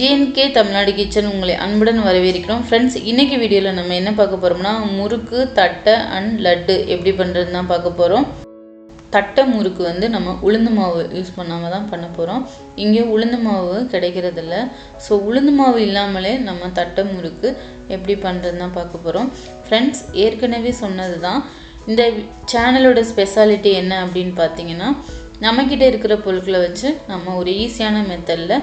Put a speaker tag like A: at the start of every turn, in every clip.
A: GNK Tamilnadu kitchen உங்களை அன்புடன் வரவேற்கிறோம். ஃப்ரெண்ட்ஸ், இன்னைக்கு வீடியோவில் நம்ம என்ன பார்க்க போகிறோம்னா முறுக்கு, தட்டை அண்ட் லட்டு எப்படி பண்ணுறது தான் பார்க்க போகிறோம். தட்டை முறுக்கு வந்து நம்ம உளுந்து மாவு யூஸ் பண்ணாமல் தான் பண்ண போகிறோம். இங்கே உளுந்து மாவு கிடைக்கிறதில்ல. ஸோ உளுந்து மாவு இல்லாமலே நம்ம தட்டை முறுக்கு எப்படி பண்ணுறது தான் பார்க்க போகிறோம். ஃப்ரெண்ட்ஸ், ஏற்கனவே சொன்னது தான். இந்த சேனலோட ஸ்பெஷாலிட்டி என்ன அப்படின்னு பார்த்தீங்கன்னா, நம்மக்கிட்ட இருக்கிற பொருட்களை வச்சு நம்ம ஒரு ஈஸியான மெத்தடில்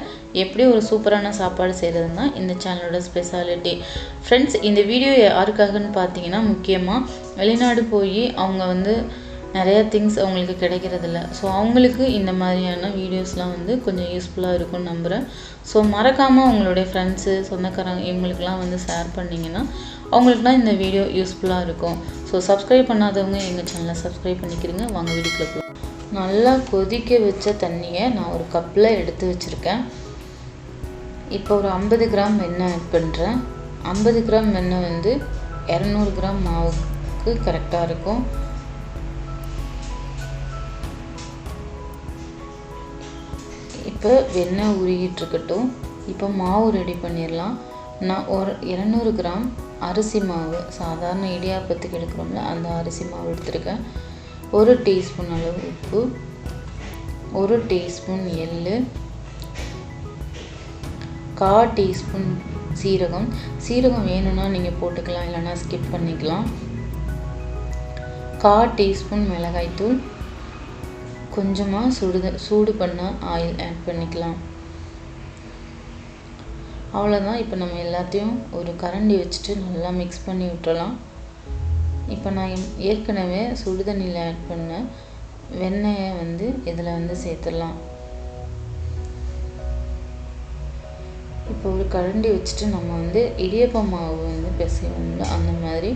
A: எப்படி ஒரு சூப்பரான சாப்பாடு செய்கிறது தான் இந்த சேனலோட ஸ்பெஷாலிட்டி. ஃப்ரெண்ட்ஸ், இந்த வீடியோ யாருக்காகன்னு பார்த்தீங்கன்னா, முக்கியமாக வெளிநாடு போய் அவங்க வந்து நிறையா திங்ஸ் அவங்களுக்கு கிடைக்கிறதில்ல. ஸோ அவங்களுக்கு இந்த மாதிரியான வீடியோஸ்லாம் வந்து கொஞ்சம் யூஸ்ஃபுல்லாக இருக்கும்னு நம்புகிறேன். ஸோ மறக்காமல் உங்களுடைய ஃப்ரெண்ட்ஸு, சொந்தக்காரங்க இவங்களுக்கெல்லாம் வந்து ஷேர் பண்ணிங்கன்னா அவங்களுக்குலாம் இந்த வீடியோ யூஸ்ஃபுல்லாக இருக்கும். ஸோ சப்ஸ்கிரைப் பண்ணாதவங்க எங்கள் சேனலை சப்ஸ்கிரைப் பண்ணிக்கிறீங்க. வாங்க வீடியோக்குள்ள போகலாம். நல்லா கொதிக்க வச்ச தண்ணியை நான் ஒரு கப்பில் எடுத்து வச்சுருக்கேன். இப்போ ஒரு 50 கிராம் வெண்ணெய் ஆட் பண்ணுறேன். 50 கிராம் வெண்ணெய் வந்து 200 கிராம் மாவுக்கு கரெக்டாக இருக்கும். இப்போ வெண்ணெய் உருகிட்டுருக்கட்டும். இப்போ மாவு ரெடி பண்ணிடலாம். நான் ஒரு 200 கிராம் அரிசி மாவு, சாதாரண இடியாப்பத்துக்கு எடுக்கிறோம்ல அந்த அரிசி மாவு எடுத்துருக்கேன். 1 டீஸ்பூன் அளவு உப்பு, 1 டீஸ்பூன் எள்ளு, 1/4 டீஸ்பூன் சீரகம். சீரகம் வேணும்னா நீங்கள் போட்டுக்கலாம், இல்லைனா ஸ்கிப் பண்ணிக்கலாம். 1/4 டீஸ்பூன் மிளகாய்த்தூள், கொஞ்சமாக சூடு பண்ண ஆயில் ஆட் பண்ணிக்கலாம். அவ்வளோதான். இப்போ நம்ம எல்லாத்தையும் ஒரு கரண்டி வச்சுட்டு நல்லா மிக்ஸ் பண்ணி விட்டுறலாம். இப்போ நான் ஏற்கனவே சுடுதண்ணியில் ஆட் பண்ண வெண்ணெயை வந்து இதில் வந்து சேர்த்துடலாம். இப்போ ஒரு கரண்டி வச்சுட்டு நம்ம வந்து இடியப்ப மாவு வந்து பிசைவோம்ல அந்த மாதிரி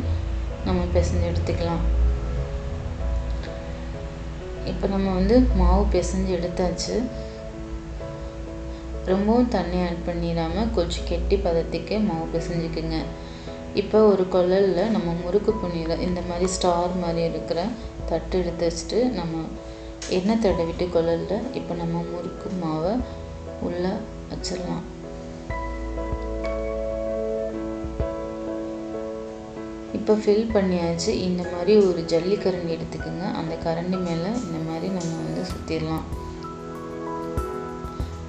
A: நம்ம பிசைஞ்சு எடுத்துக்கலாம். இப்போ நம்ம வந்து மாவு பிசைஞ்சு எடுத்தாச்சு. ரொம்பவும் தண்ணி ஆட் பண்ணிடாமல் கொஞ்சம் கெட்டி பதத்துக்கு மாவு பிசைஞ்சுக்குங்க. இப்போ ஒரு குழலில் நம்ம முறுக்கு புனிற இந்த மாதிரி ஸ்டார் மாதிரி இருக்கிற தட்டு எடுத்து வச்சுட்டு நம்ம எண்ணெய் தடவிட்டு குழலில் இப்போ நம்ம முறுக்கு மாவை உள்ளே வச்சிடலாம். இப்போ ஃபில் பண்ணியாச்சு. இந்த மாதிரி ஒரு ஜல்லி கரண்டி எடுத்துக்கோங்க. அந்த கரண்டி மேலே இந்த மாதிரி நம்ம வந்து சுற்றிடலாம்.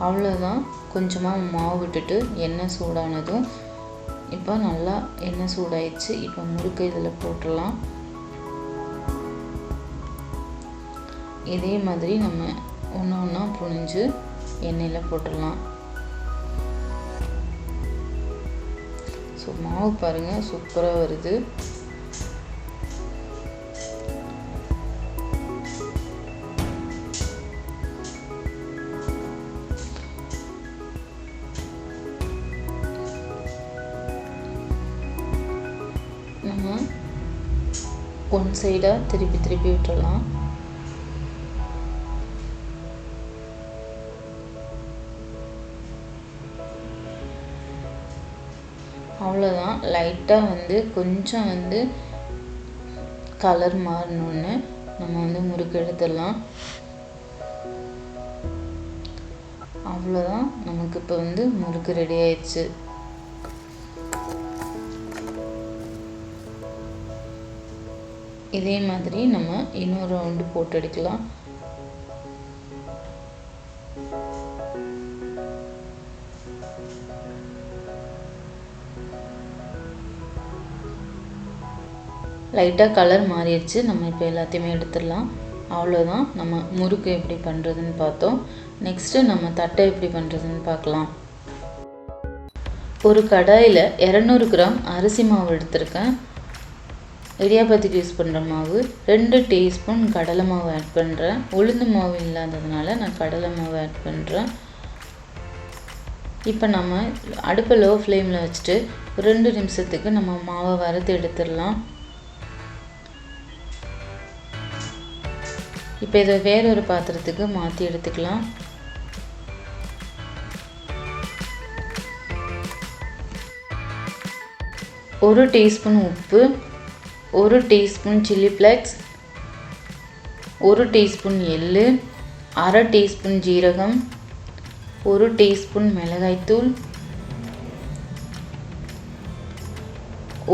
A: அவ்வளோதான். கொஞ்சமாக மாவு விட்டுட்டு எண்ணெய் சூடானதும் இப்போ நல்லா எண்ணெய் சூடாயிடுச்சு. இப்போ முறுக்கு இதில் போட்டுடலாம். இதே மாதிரி நம்ம ஒன்று ஒன்றா புழிஞ்சு எண்ணெயில் போட்டுடலாம். ஸோ மாவு பாருங்கள், சூப்பராக வருது. நம்ம ஒன் சைடாக திருப்பி விட்டுடலாம். அவ்வளோதான். லைட்டாக வந்து கொஞ்சம் வந்து கலர் மாறணுன்னு நம்ம வந்து முறுக்கு எடுத்துடலாம். அவ்வளோதான். நமக்கு இப்போ வந்து முறுக்கு ரெடி ஆயிடுச்சு. இதே மாதிரி நம்ம இன்னொரு ரவுண்டு போட்டு எடுக்கலாம். லைட்டாக கலர் மாறிடுச்சு. நம்ம இப்போ எல்லாத்தையுமே எடுத்துடலாம். அவ்வளோதான். நம்ம முறுக்கு எப்படி பண்ணுறதுன்னு பார்த்தோம். நெக்ஸ்ட்டு நம்ம தட்டை எப்படி பண்ணுறதுன்னு பார்க்கலாம். ஒரு கடாயில் 200 கிராம் அரிசி மாவு எடுத்திருக்கேன். இடியாப்பத்துக்கு யூஸ் பண்ணுற மாவு. 2 டீஸ்பூன் கடலை மாவு ஆட் பண்ணுறேன். உளுந்து மாவு இல்லாததுனால நான் கடலை மாவு ஆட் பண்ணுறேன். இப்போ நம்ம அடுப்பை லோ ஃப்ளேமில் வச்சுட்டு 2 நிமிஷத்துக்கு நம்ம மாவை வறுத்து எடுத்துடலாம். இப்போ இதை வேறொரு பாத்திரத்துக்கு மாற்றி எடுத்துக்கலாம். ஒரு டீஸ்பூன் உப்பு, 1 டீஸ்பூன் சில்லி ஃப்ளேக்ஸ், 1 டீஸ்பூன் எள்ளு, 1/2 டீஸ்பூன் ஜீரகம், 1 டீஸ்பூன் மிளகாய்த்தூள்,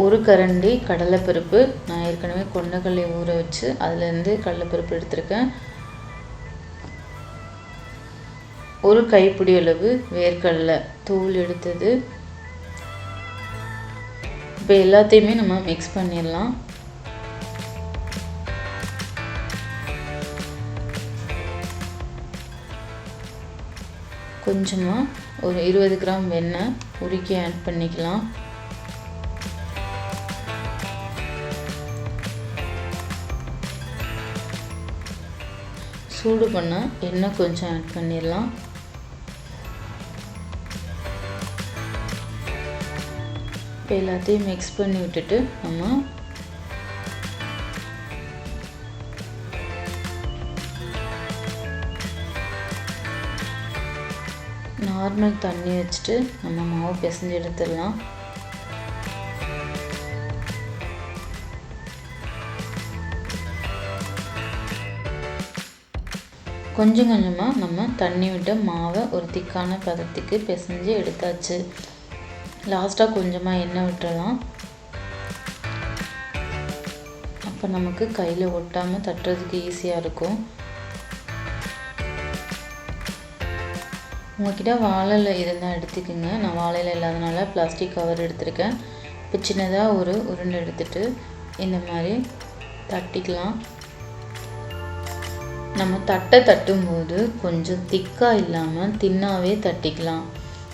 A: ஒரு கரண்டி கடலைப்பருப்பு, நான் ஏற்கனவே கொண்டக்கடலை ஊற வச்சு அதுலேருந்து கடலைப்பருப்பு எடுத்திருக்கேன். ஒரு கைப்பிடி அளவு வேர்க்கடலை தூள் எடுத்தது. இப்போ எல்லாத்தையுமே நம்ம மிக்ஸ் பண்ணிடலாம். கொஞ்சமாக ஒரு 20 கிராம் வெண்ணெய் உருக்கி ஆட் பண்ணிக்கலாம். சூடு பண்ண எண்ணெய் கொஞ்சம் ஆட் பண்ணிடலாம். இப்போ எல்லாத்தையும் மிக்ஸ் பண்ணி விட்டுட்டு நம்ம நார்மல் தண்ணி வச்சுட்டு நம்ம மாவு பிசைஞ்சு எடுத்துடலாம். கொஞ்சம் கொஞ்சமாக நம்ம தண்ணி விட்டு மாவை ஒரு திக்கான பதத்துக்கு பிசைஞ்சு எடுத்தாச்சு. லாஸ்ட்டாக கொஞ்சமாக எண்ணெய் விட்டுறலாம். அப்போ நமக்கு கையில் ஒட்டாமல் தட்டுறதுக்கு ஈஸியாக இருக்கும். உங்கள்கிட்ட வாழை இலை இருந்தால் எடுத்துக்கோங்க. நான் வாழை இலை இல்லாதனால பிளாஸ்டிக் கவர் எடுத்திருக்கேன். இப்போ சின்னதாக ஒரு உருண்டை எடுத்துகிட்டு இந்த மாதிரி தட்டிக்கலாம். நம்ம தட்டும்போது கொஞ்சம் திக்காக இல்லாமல் தின்னாவே தட்டிக்கலாம்.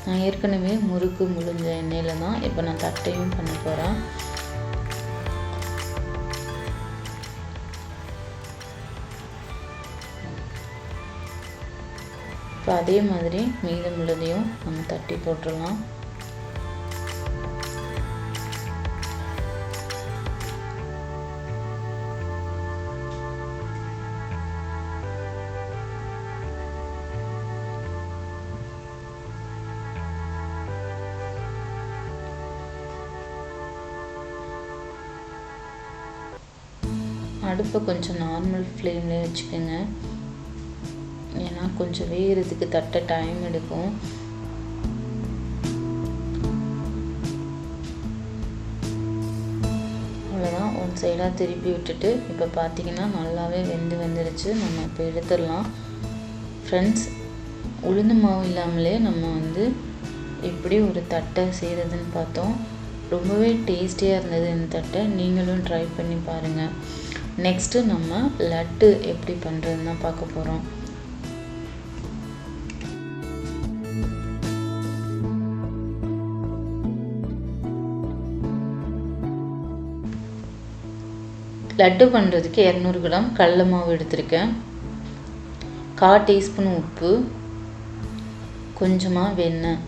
A: நான் ஏற்கனவே முறுக்கு முழிஞ்ச எண்ணெயில் தான் இப்போ நான் தட்டையும் பண்ண போகிறேன். இப்போ அதே மாதிரி மீதமுள்ளதையும் நம்ம தட்டி போட்டுடலாம். அடுப்பை கொஞ்சம் நார்மல் ஃப்ளேம்லேயே வச்சுக்கோங்க. ஏன்னா கொஞ்சம் வேகிறதுக்கு தட்ட டைம் எடுக்கும். அவ்வளோதான், ஒன் சைடாக திருப்பி விட்டுட்டு இப்போ பார்த்திங்கன்னா நல்லாவே வந்துருச்சு. நம்ம இப்போ எடுத்துடலாம். ஃப்ரெண்ட்ஸ், உளுந்து மாவு இல்லாமலே நம்ம எப்படி ஒரு தட்டை செய்கிறதுன்னு பார்த்தோம். ரொம்பவே டேஸ்டியாக இருந்தது இந்த தட்டை. நீங்களும் ட்ரை பண்ணி பாருங்கள். நெக்ஸ்ட்டு நம்ம லட்டு எப்படி பண்ணுறதுன்னு தான் பார்க்க போகிறோம். லட்டு பண்ணுறதுக்கு 200 கிராம் கடலை மாவு எடுத்திருக்கேன். 1/4 டீஸ்பூன் உப்பு, கொஞ்சமாக வெண்ணெய்.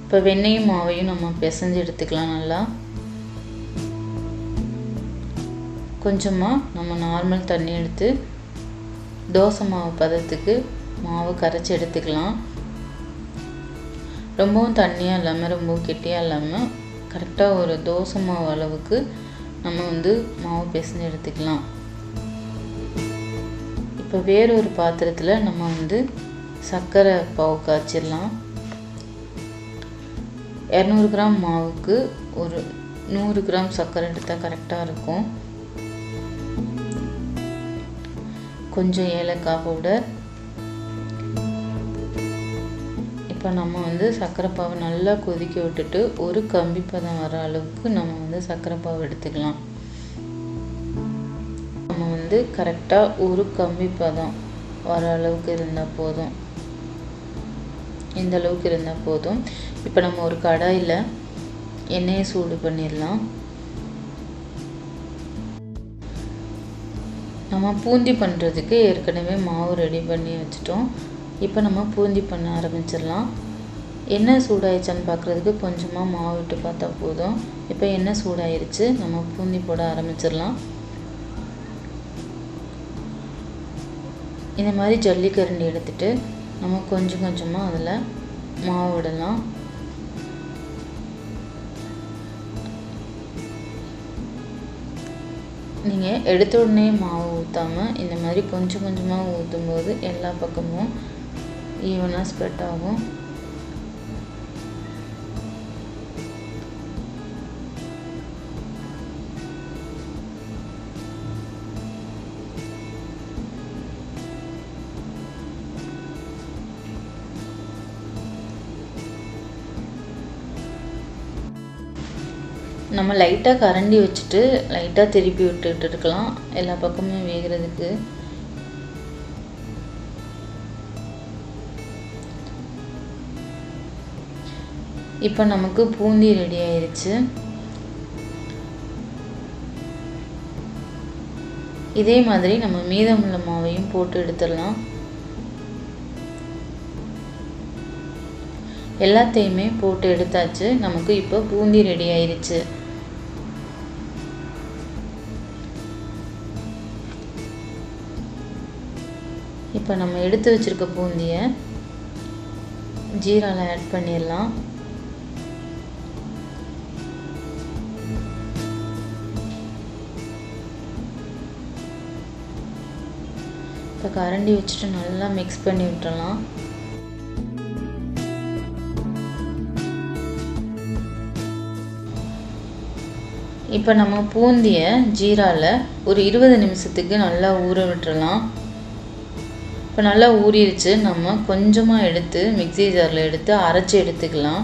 A: இப்போ வெண்ணெயும் மாவையும் நம்ம பிசைஞ்சு எடுத்துக்கலாம். நல்லா கொஞ்சமாக நம்ம நார்மல் தண்ணி எடுத்து தோசை மாவு பதத்துக்கு மாவு கரைச்சி எடுத்துக்கலாம். ரொம்பவும் தண்ணியாக இல்லாமல் ரொம்பவும் கெட்டியாக இல்லாமல் கரெக்டாக ஒரு தோசை மாவு அளவுக்கு நம்ம மாவு பிசைஞ்சு எடுத்துக்கலாம். இப்போ வேறொரு பாத்திரத்தில் நம்ம சர்க்கரை பாவு காய்ச்சிடலாம். 200 கிராம் மாவுக்கு ஒரு 100 கிராம் சர்க்கரை எடுத்தால் கரெக்டாக இருக்கும். கொஞ்சம் ஏலக்காய் பவுடர். இப்போ நம்ம சர்க்கரை பாவை நல்லா கொதிக்க விட்டுட்டு ஒரு கம்பி பதம் வர அளவுக்கு நம்ம சர்க்கரை பாவு எடுத்துக்கலாம். நம்ம கரெக்டாக ஒரு கம்பி பதம் வர அளவுக்கு இருந்தால் போதும். இந்த அளவுக்கு இருந்தால் போதும். இப்போ நம்ம ஒரு கடாயில் எண்ணெயை சூடு பண்ணிடலாம். நம்ம பூந்தி பண்ணுறதுக்கு ஏற்கனவே மாவு ரெடி பண்ணி வச்சுட்டோம். இப்போ நம்ம பூந்தி பண்ண ஆரம்பிச்சிடலாம். எண்ணெய் சூடாயிடுச்சான்னு பார்க்குறதுக்கு கொஞ்சமாக மாவு விட்டு பார்த்தா போதும். இப்போ எண்ணெய் சூடாயிருச்சு, நம்ம பூந்தி போட ஆரம்பிச்சிடலாம். இந்த மாதிரி ஜல்லிக்கரண்டி எடுத்துகிட்டு நம்ம கொஞ்சம் கொஞ்சமாக அதில் மாவு விடலாம். நீங்கள் எடுத்த உடனே மாவு ஊற்றாமல் இந்த மாதிரி கொஞ்சம் கொஞ்சமாக ஊற்றும்போது எல்லா பக்கமும் ஈவனாக ஸ்ப்ரெட் ஆகும். நம்ம லைட்டாக கரண்டி வச்சுட்டு லைட்டாக திருப்பி விட்டுட்டு இருக்கலாம் எல்லா பக்கமும் வேகிறதுக்கு. இப்போ நமக்கு பூந்தி ரெடி ஆயிருச்சு. இதே மாதிரி நம்ம மீதமுள்ள மாவையும் போட்டு எடுத்துடலாம். எல்லாத்தையுமே போட்டு எடுத்தாச்சு. நமக்கு இப்போ பூந்தி ரெடி ஆயிருச்சு. இப்போ நம்ம எடுத்து வச்சிருக்க பூந்தியை ஜீரால ஆட் பண்ணிடலாம். இப்போ கரண்டி வச்சுட்டு நல்லா மிக்ஸ் பண்ணி விட்டுறலாம். இப்போ நம்ம பூந்தியை ஜீரால ஒரு 20 நிமிஷத்துக்கு நல்லா ஊற விட்டுறலாம். இப்போ நல்லா ஊறிடுச்சு. நம்ம கொஞ்சமாக எடுத்து மிக்ஸி ஜாரில் எடுத்து அரைச்சி எடுத்துக்கலாம்.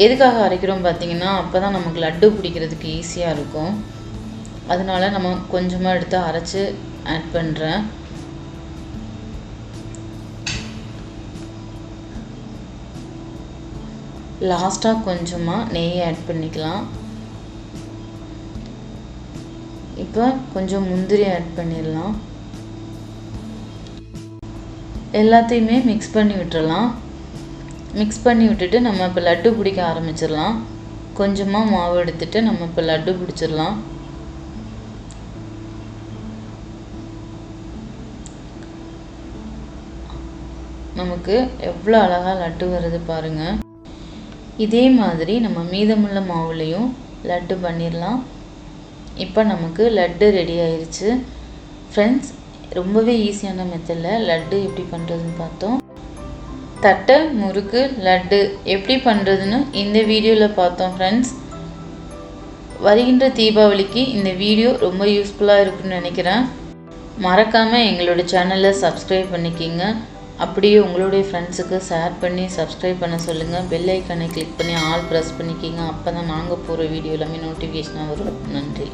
A: எதுக்காக அரைக்கிறோம் பார்த்தீங்கன்னா, அப்போ தான் நமக்கு லட்டு பிடிக்கிறதுக்கு ஈஸியாக இருக்கும். அதனால நம்ம கொஞ்சமாக எடுத்து அரைச்சி ஆட் பண்ணுறேன். லாஸ்ட்டாக கொஞ்சமாக நெய் ஆட் பண்ணிக்கலாம். இப்போ கொஞ்சம் முந்திரி ஆட் பண்ணிடலாம். எல்லாத்தையுமே மிக்ஸ் பண்ணி விட்டுறலாம். மிக்ஸ் பண்ணி விட்டுட்டு நம்ம இப்போ லட்டு பிடிக்க ஆரம்பிச்சிடலாம். கொஞ்சமாக மாவு எடுத்துட்டு நம்ம இப்போ லட்டு பிடிச்சிடலாம். நமக்கு எவ்வளோ அழகாக லட்டு வருது பாருங்கள். இதே மாதிரி நம்ம மீதமுள்ள மாவுலையும் லட்டு பண்ணிடலாம். இப்போ நமக்கு லட்டு ரெடி ஆயிடுச்சு. ஃப்ரெண்ட்ஸ், ரொம்பவே ஈஸியான மெத்தடில் லட்டு எப்படி பண்ணுறதுன்னு பார்த்தோம். தட்டை முறுக்கு லட்டு எப்படி பண்ணுறதுன்னு இந்த வீடியோவில் பார்த்தோம். ஃப்ரெண்ட்ஸ், வருகின்ற தீபாவளிக்கு இந்த வீடியோ ரொம்ப யூஸ்ஃபுல்லாக இருக்குன்னு நினைக்கிறேன். மறக்காமல் எங்களோட சேனலை சப்ஸ்கிரைப் பண்ணிக்கிங்க. அப்படியே உங்களுடைய ஃப்ரெண்ட்ஸுக்கு ஷேர் பண்ணி சப்ஸ்கிரைப் பண்ண சொல்லுங்கள். பெல் ஐக்கானை கிளிக் பண்ணி ஆல் ப்ரெஸ் பண்ணிக்கிங்க. அப்போ தான் நாங்கள் போகிற வீடியோ எல்லாமே நோட்டிஃபிகேஷனாக வரும். நன்றி.